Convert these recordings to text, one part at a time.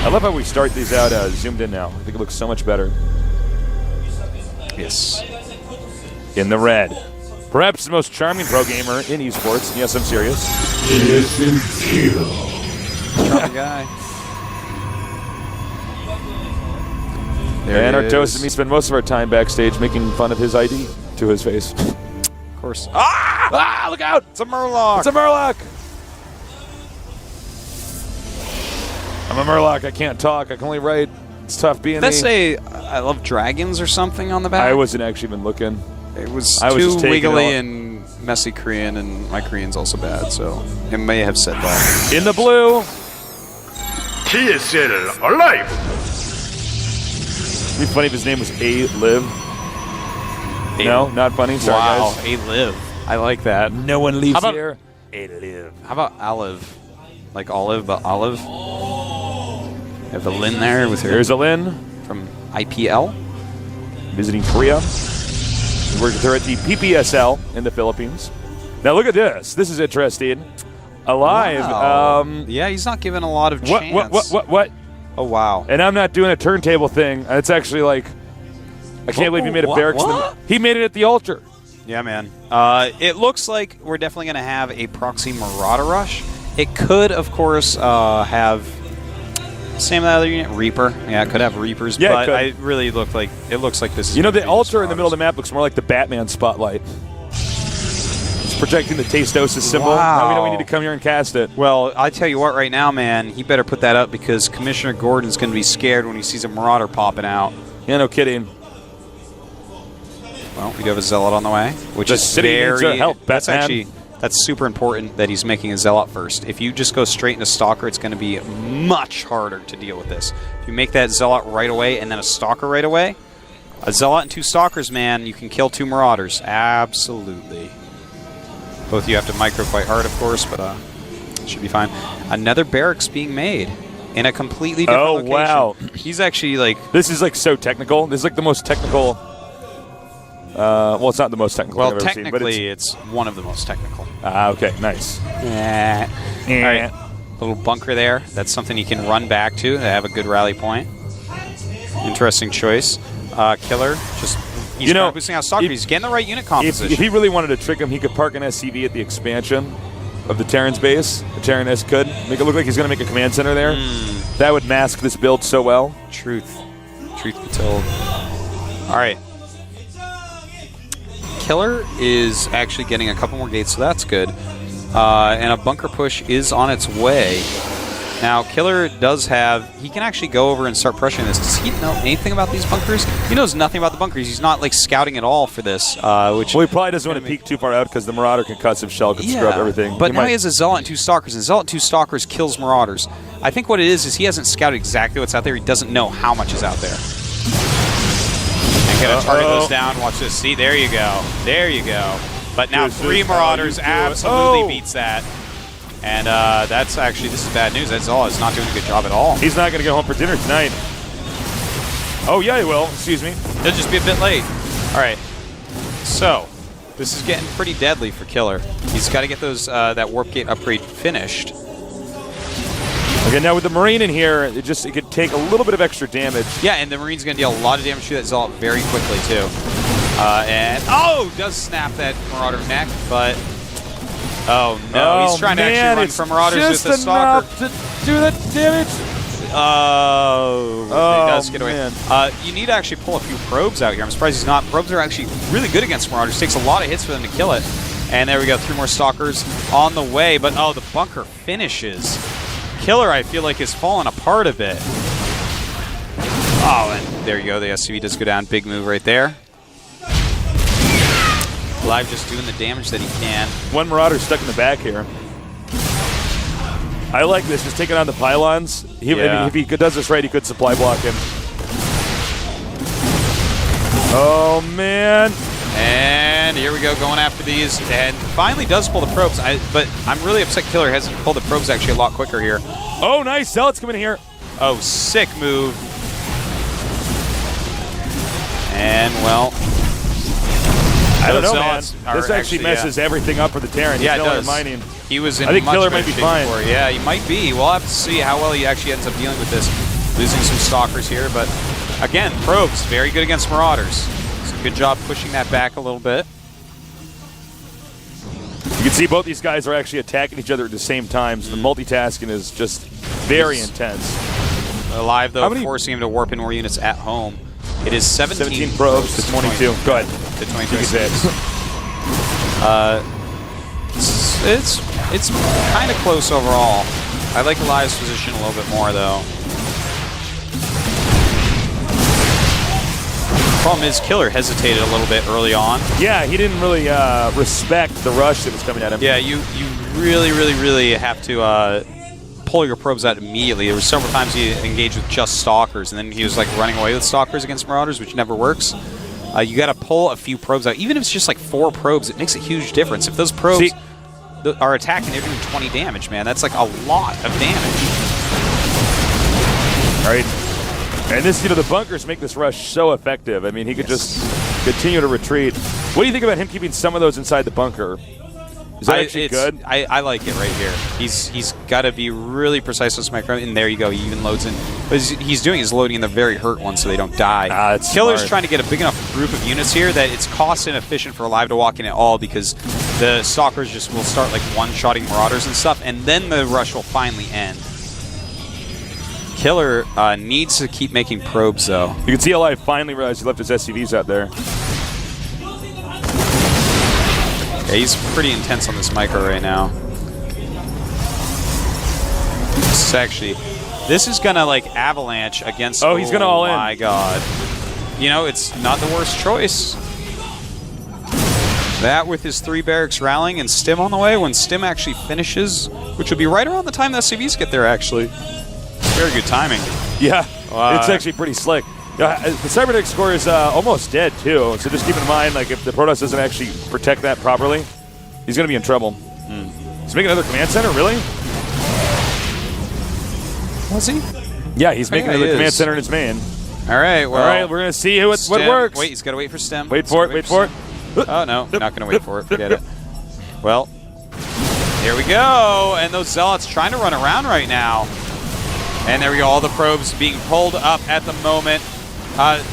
I love how we start these out zoomed in now. I think it looks so much better. Yes. In the red. Perhaps the most charming pro gamer in esports. Yes, I'm serious. Charming guy. And Artos and me spend most of our time backstage making fun of his ID to his face. Of course. Ah! Ah! Look out! It's a Murloc. It's a Murloc! I'm a Murloc. I can't talk. I can only write. It's tough being Let's say I love dragons or something on the back. I wasn't actually even looking. It was I was too just wiggly and messy Korean, and my Korean's also bad, so it may have said that. In the blue. TSL aLive. It'd be funny if his name was aLive. No, not funny. Sorry, wow, guys. aLive. I like that. No one leaves about, here. aLive. How about aLive? Like olive, but olive? You have a Lin there with her. There's a Lin. From IPL. Visiting Korea. We worked with her at the PPSL in the Philippines. Now look at this. This is interesting. aLive. Wow. Yeah, he's not given a lot of chance. What? Oh, wow. And I'm not doing a turntable thing. It's actually like, I can't believe he made a barracks. He made it at the altar. Yeah, man. It looks like we're definitely going to have a proxy Marauder rush. It could, of course, have same other unit, Reaper. Yeah, it could have Reapers, yeah, but it really looks like this is. You know, the altar in the middle of the map looks more like the Batman spotlight. It's projecting the Tastosis symbol. Wow. Now we know we need to come here and cast it. Well, I tell you what, right now, man, he better put that up because Commissioner Gordon's going to be scared when he sees a Marauder popping out. Yeah, no kidding. Well, we do have a Zealot on the way, which is very help. That's super important that he's making a Zealot first. If you just go straight into Stalker, it's going to be much harder to deal with this. If you make that Zealot right away and then a Stalker right away, a Zealot and 2 Stalkers, man, you can kill 2 Marauders. Absolutely. Both of you have to micro quite hard, of course, but it should be fine. Another barracks being made in a completely different location. Wow. He's actually like... This is like so technical. This is like the most technical... well, it's not the most technical Well, I've ever seen, but it's one of the most technical. Okay, nice. All right, little bunker there. That's something you can run back to have a good rally point. Interesting choice. Killer, he's boosting out Stalker. He's getting the right unit composition. If he really wanted to trick him, he could park an SCV at the expansion of the Terran's base. The Terran S could make it look like he's going to make a command center there. That would mask this build so well. Truth be told. All right. Killer is actually getting a couple more gates, so that's good. And a bunker push is on its way. Now, Killer does have... He can actually go over and start pressuring this. Does he know anything about these bunkers? He knows nothing about the bunkers. He's not, like, scouting at all for this. Well, he probably doesn't want to peek too far out because the Marauder concussive shell could screw up everything. But now he has a Zealot and 2 Stalkers, and Zealot and 2 Stalkers kills Marauders. I think what it is he hasn't scouted exactly what's out there. He doesn't know how much is out there. Gonna target those down. Watch this. See, there you go. There you go. But now 3 Marauders absolutely beats that. And that's actually, this is bad news. That's all. It's not doing a good job at all. He's not going to go home for dinner tonight. Oh, yeah, he will. Excuse me. He'll just be a bit late. All right. So, this is getting pretty deadly for Killer. He's got to get those that Warp Gate upgrade finished. Okay, now with the Marine in here, it could take a little bit of extra damage. Yeah, and the Marine's going to deal a lot of damage to that Zealot very quickly, too. Does snap that Marauder neck, but... Oh, no, he's trying to actually run from Marauders with the Stalker. To do the damage. Oh, he does get away. Man. You need to actually pull a few probes out here. I'm surprised he's not. Probes are actually really good against Marauders. It takes a lot of hits for them to kill it. And there we go, 3 more Stalkers on the way, but the bunker finishes. Killer, I feel like, is falling apart a bit. Oh, and there you go. The SCV does go down. Big move right there. aLive just doing the damage that he can. 1 Marauder stuck in the back here. I like this. Just taking on the pylons. If he does this right, he could supply block him. Oh, man. And here we go, going after these, and finally does pull the probes. But I'm really upset Killer hasn't pulled the probes actually a lot quicker here. Oh, nice. Zealot's coming in here. Oh, sick move. And, well... I don't know, man. This actually messes everything up for the Terran. Yeah, it does. Mining. He was in I think much Killer better might be shape fine. before. Yeah, he might be. We'll have to see how well he actually ends up dealing with this. Losing some stalkers here, but again, probes very good against Marauders. So good job pushing that back a little bit. You can see both these guys are actually attacking each other at the same time, so the multitasking is just very intense. aLive, though, forcing him to warp in more units at home. It is 17 probes to 22. Go ahead. To 22. It's kind of close overall. I like aLive's position a little bit more, though. Problem is, Killer hesitated a little bit early on. Yeah, he didn't really respect the rush that was coming at him. Yeah, you really, really, really have to pull your probes out immediately. There were several times he engaged with just Stalkers, and then he was like running away with Stalkers against Marauders, which never works. You got to pull a few probes out. Even if it's just like 4 probes, it makes a huge difference. If those probes are attacking, they're doing 20 damage, man. That's like a lot of damage. All right. And this, the bunkers make this rush so effective. I mean, he could just continue to retreat. What do you think about him keeping some of those inside the bunker? Is that actually good? I like it right here. He's got to be really precise with his micro, and there you go. He even loads in. What he's doing is loading in the very hurt ones so they don't die. Killer's trying to get a big enough group of units here that it's cost inefficient for aLive to walk in at all, because the Stalkers just will start like one-shotting Marauders and stuff, and then the rush will finally end. Killer needs to keep making probes, though. You can see aLive finally realized he left his SCVs out there. Yeah, he's pretty intense on this micro right now. This is gonna like avalanche against. Oh, he's gonna all in. Oh my god! You know, it's not the worst choice. That with his 3 barracks rallying and Stim on the way. When Stim actually finishes, which would be right around the time the SCVs get there, actually. Very good timing. Yeah, it's actually pretty slick. Yeah, the Cybernetic score is almost dead, too, so just keep in mind, like, if the Protoss doesn't actually protect that properly, he's going to be in trouble. He's making another command center, really? Was he? Yeah, he's making another command center in his main. All right, well. All right, we're going to see what works. Wait, he's got to wait for Stim. Wait for it. Oh, no, not going to wait for it. Forget it. Well, here we go. And those Zealots trying to run around right now. And there we go, all the probes being pulled up at the moment.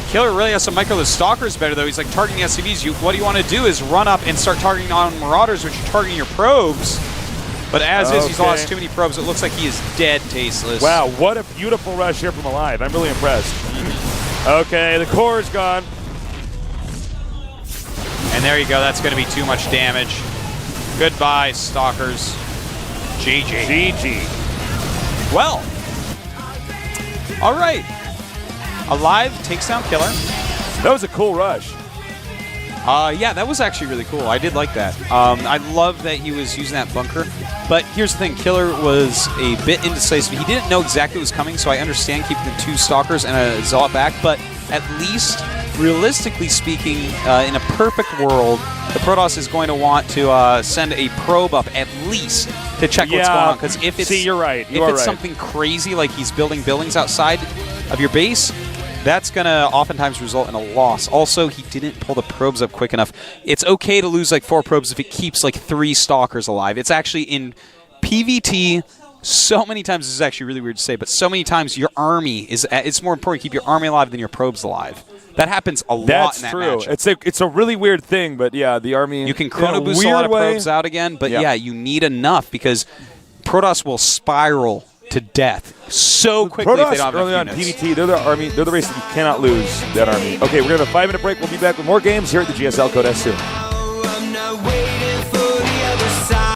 Killer really has to micro the Stalkers better, though. He's like targeting SCVs. What you want to do is run up and start targeting on Marauders, which are targeting your probes. But as is, he's lost too many probes. It looks like he is dead, Tasteless. Wow, what a beautiful rush here from aLive. I'm really impressed. Okay, the core is gone. And there you go. That's going to be too much damage. Goodbye, Stalkers. GG. Well, all right. aLive takes down Killer. That was a cool rush. Yeah, that was actually really cool. I did like that. I love that he was using that bunker. But here's the thing. Killer was a bit indecisive. He didn't know exactly what was coming, so I understand keeping the 2 Stalkers and a Zealot back. But at least, realistically speaking, in a perfect world, the Protoss is going to want to send a probe up at least to check what's going on. Because if it's you're right. If it's something crazy like he's building buildings outside of your base, that's going to oftentimes result in a loss. Also, he didn't pull the probes up quick enough. It's okay to lose like 4 probes if it keeps like 3 Stalkers alive. It's actually in PvT. So many times, this is actually really weird to say, but so many times your army is. It's more important to keep your army alive than your probes alive. That happens a lot in that matchup. It's a really weird thing, but yeah, the army. You can chrono boost a lot of probes out again, but yeah, you need enough because Protoss will spiral to death so quickly Protoss if they don't have early enough on units. PvT, they're the army. They're the race that you cannot lose. That army. Okay, we're gonna have a 5-minute break. We'll be back with more games here at the GSL Code S2.